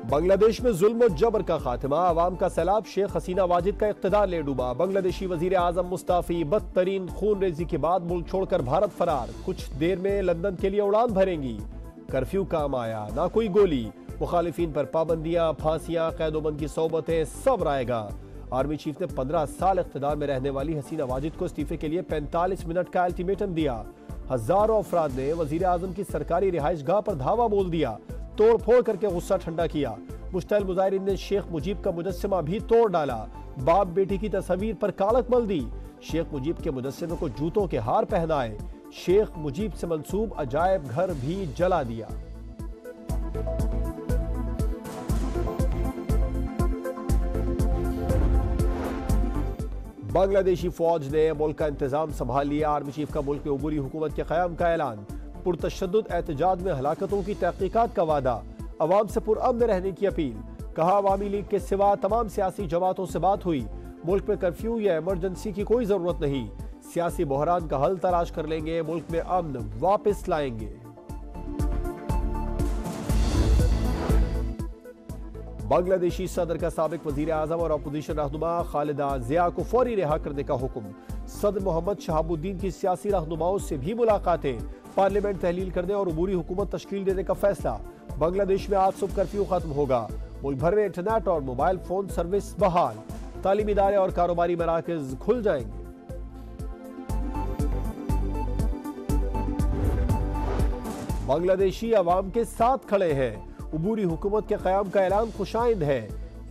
बांग्लादेश में जुल्म और जबर का खात्मा, अवाम का सैलाब, शेख हसीना वाजिद का इख्तिदार ले डूबा। बांग्लादेशी वजीर आजम मुस्ताफी बदतरीन खून रेजी के बाद मुल्क छोड़कर भारत फरार, कुछ देर में लंदन के लिए उड़ान भरेंगी। कर्फ्यू काम आया, ना कोई गोली, मुखालिफिन पर पाबंदियां, फांसियां, कैदोबंद की सोबतें, सब रायगा। आर्मी चीफ ने 15 साल इख्तिदार में रहने वाली हसीना वाजिद को इस्तीफे के लिए 45 मिनट का अल्टीमेटम दिया। हजारों अफराद ने वजीर आजम की सरकारी रिहाइश गाह पर धावा बोल दिया, तोड़ फोड़ करके गुस्सा ठंडा किया। मुश्तइल मुजाहिरीन ने शेख मुजीब का मुजस्समा भी तोड़ डाला, बाप बेटी की तस्वीर पर कालक मल दी। शेख मुजीब के मुजस्समे को जूतों के हार पहनाए, शेख मुजीब से मंसूब अजायब घर भी जला दिया। बांग्लादेशी फौज ने मुल्क का इंतजाम संभाल लिया। आर्मी चीफ का मुल्क में अबूरी हुकूमत के क़याम का ऐलान। पुरतशद्दुद एहतजाज में हलाकतों की तहकीकात का वादा, अवाम से पुरअमन रहने की अपील। कहा, अवामी लीग के सिवा तमाम सियासी जमातों से बात हुई, मुल्क में कर्फ्यू या इमरजेंसी की कोई जरूरत नहीं, सियासी बहरान का हल तलाश कर लेंगे, मुल्क में अमन वापस लाएंगे। बांग्लादेशी सदर का साबिक वजीर आजम और अपोजिशन रहनुमा खालिदा जिया को फौरी रिहा करने का हुक्म। सदर मोहम्मद शहाबुद्दीन की सियासी रहनुमाओं से भी मुलाकातें, पार्लियामेंट तहलील करने और अबूरी हुकूमत तश्कील देने का फैसला। बांग्लादेश में आज सुबह कर्फ्यू खत्म होगा, मुल्क भर में इंटरनेट और मोबाइल फोन सर्विस बहाल, तालीमी इदारे और कारोबारी मराकज खुल जाएंगे। बांग्लादेशी अवाम के साथ खड़े हैं, अबूरी हुकूमत के क़याम का ऐलान खुशाइंद है।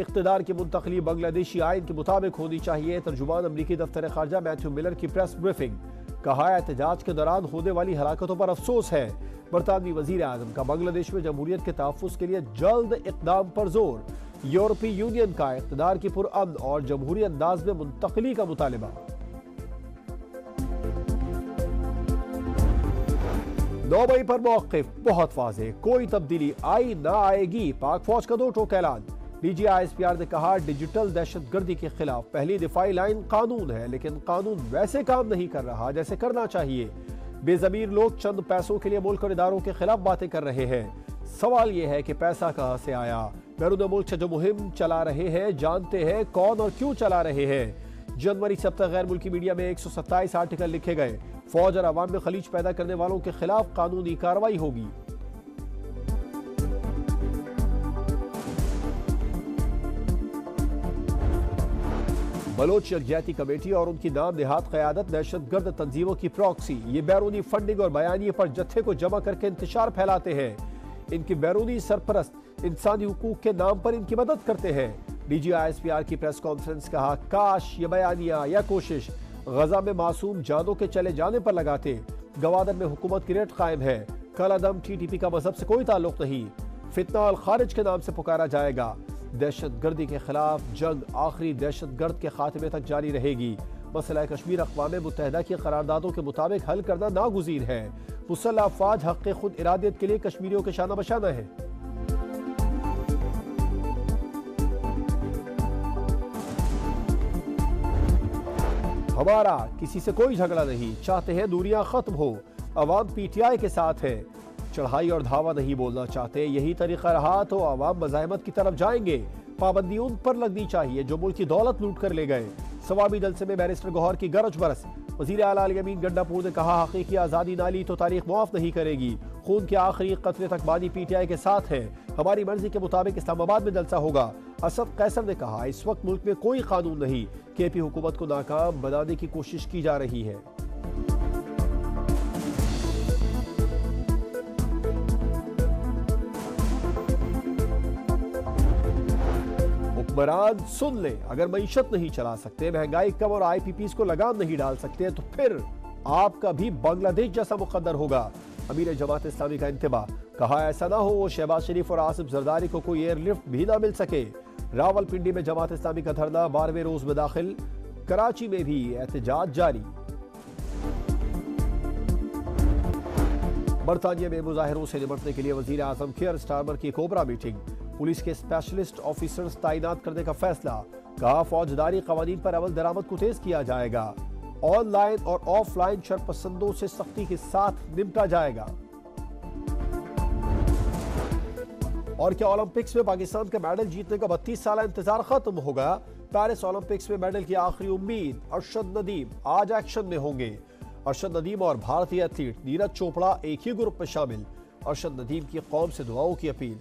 इख्तिदार की मुंतकली बांग्लादेशी आइन के मुताबिक होनी चाहिए। तर्जुमान अमरीकी दफ्तर खारजा मैथ्यू मिलर की प्रेस ब्रीफिंग। कहा, एहतजाज के दौरान होने वाली हलाकतों पर अफसोस है। बरतानवी वजीर आजम का बांग्लादेश में जमहूरियत के तहफ़्फ़ुज़ के लिए जल्द इक़दाम पर जोर। यूरोपीय यूनियन का इक़्तिदार की पुरअमन और जमहूरी अंदाज में मुंतकली का मुतालिबा। 9 मई पर मौक़िफ़ बहुत वाज़ेह, कोई तब्दीली आई ना आएगी। पाक फौज का 2 टोक ऐलान। DGISPR ने कहा, डिजिटल दहशतगर्दी के खिलाफ पहली दिफाई लाइन कानून है, लेकिन कानून वैसे काम नहीं कर रहा जैसे करना चाहिए। बेज़मीर लोग चंद पैसों के लिए मुल्क और इदारों के खिलाफ बातें कर रहे हैं। सवाल यह है कि पैसा कहां से आया। बैरून मुल्क से जो मुहिम चला रहे हैं, जानते हैं कौन और क्यों चला रहे हैं। जनवरी से अब तक गैर मुल्की मीडिया में 127 आर्टिकल लिखे गए। फौज और अवाम में खलीज पैदा करने वालों के खिलाफ कानूनी कार्रवाई होगी। बलोच यकजहती कमेटी और उनकी नाम देहात क़यादत दहशतगर्द तंजीमों की प्रॉक्सी, ये बैरूनी फंडिंग और बयानिए पर जत्थे को जमा करके इंतशार फैलाते हैं। इनकी बैरूनी सरपरस्त इंसानी हुकूक के नाम पर इनकी मदद करते हैं। DGISPR की प्रेस कॉन्फ्रेंस। कहा, काश ये बयानिया या कोशिश गजा में मासूम जानों के चले जाने पर लगाते। गवादर में हुकूमत की रेट कायम है। कलादम TTP का मजहब से कोई ताल्लुक नहीं। फितना अल खारिज के नाम से पुकारा जाएगा। दहशतगर्दी के खिलाफ जंग आखिरी दहशतगर्द के खात्मे तक जारी रहेगी। मसला कश्मीर अक़वाम मुत्तहिदा की करारदादों के मुताबिक हल करना नागुज़ीर है। मुसल्लह अफ़वाज हक़ खुद इरादियत के लिए कश्मीरियों के शाना बशाना है। हमारा किसी से कोई झगड़ा नहीं, चाहते हैं दूरियां खत्म हो। अवाम PTI के साथ है, चढ़ाई और धावा नहीं बोलना चाहते। यही तरीका रहा तो अवाम मज़ाहमत की तरफ जाएंगे। पाबंदी उन पर लगनी चाहिए जो मुल्क की दौलत लूट कर ले गए। सवाबी जलसे में बैरिस्टर गौहर की गरज बरस। वज़ीर आला अल यमीन गंडापुर ने कहा, हकीकी आज़ादी ना ली तो तारीख मुआफ़ नहीं करेगी। खून के आखिरी कतरे तक बानी PTI के साथ है। हमारी मर्जी के मुताबिक इस्लामाबाद में जलसा होगा। असद कैसर ने कहा, इस वक्त मुल्क में कोई कानून नहीं, KP हुकूमत को नाकाम बनाने की कोशिश की जा रही है। हुक्मरान सुन ले, अगर मईशत नहीं चला सकते, महंगाई कम और IPPs को लगाम नहीं डाल सकते, तो फिर आपका भी बांग्लादेश जैसा मुकद्दर होगा। अमीर जमात इस्लामी का इंतबा। कहा, ऐसा ना हो शहबाज शरीफ और आसिफ जरदारी को कोई एयरलिफ्ट भी ना मिल सके। रावलपिंडी में जमात इस्लामी का धरना 12वें रोज में दाखिल। कराची में भी एहतजाज जारी। बरतानिया में मुजाहिरों से निपटने के लिए वजीर आजम केयर स्टारमर की कोबरा मीटिंग। पुलिस के स्पेशलिस्ट ऑफिसर्स तैनात करने का फैसला। कहा, फौजदारी कवानीन पर अमल दरामद को तेज किया जाएगा। ऑनलाइन और ऑफलाइन शरपसंदों से सख्ती के साथ निपटा जाएगा। और क्या ओलंपिक्स में पाकिस्तान का मेडल जीतने का 32 साल इंतजार खत्म हो गया? पेरिस ओलंपिक्स में मेडल की आखिरी उम्मीद अरशद नदीम आज एक्शन में होंगे। अरशद नदीम और भारतीय एथलीट नीरज चोपड़ा एक ही ग्रुप में शामिल। अरशद नदीम की कौम से दुआओं की अपील।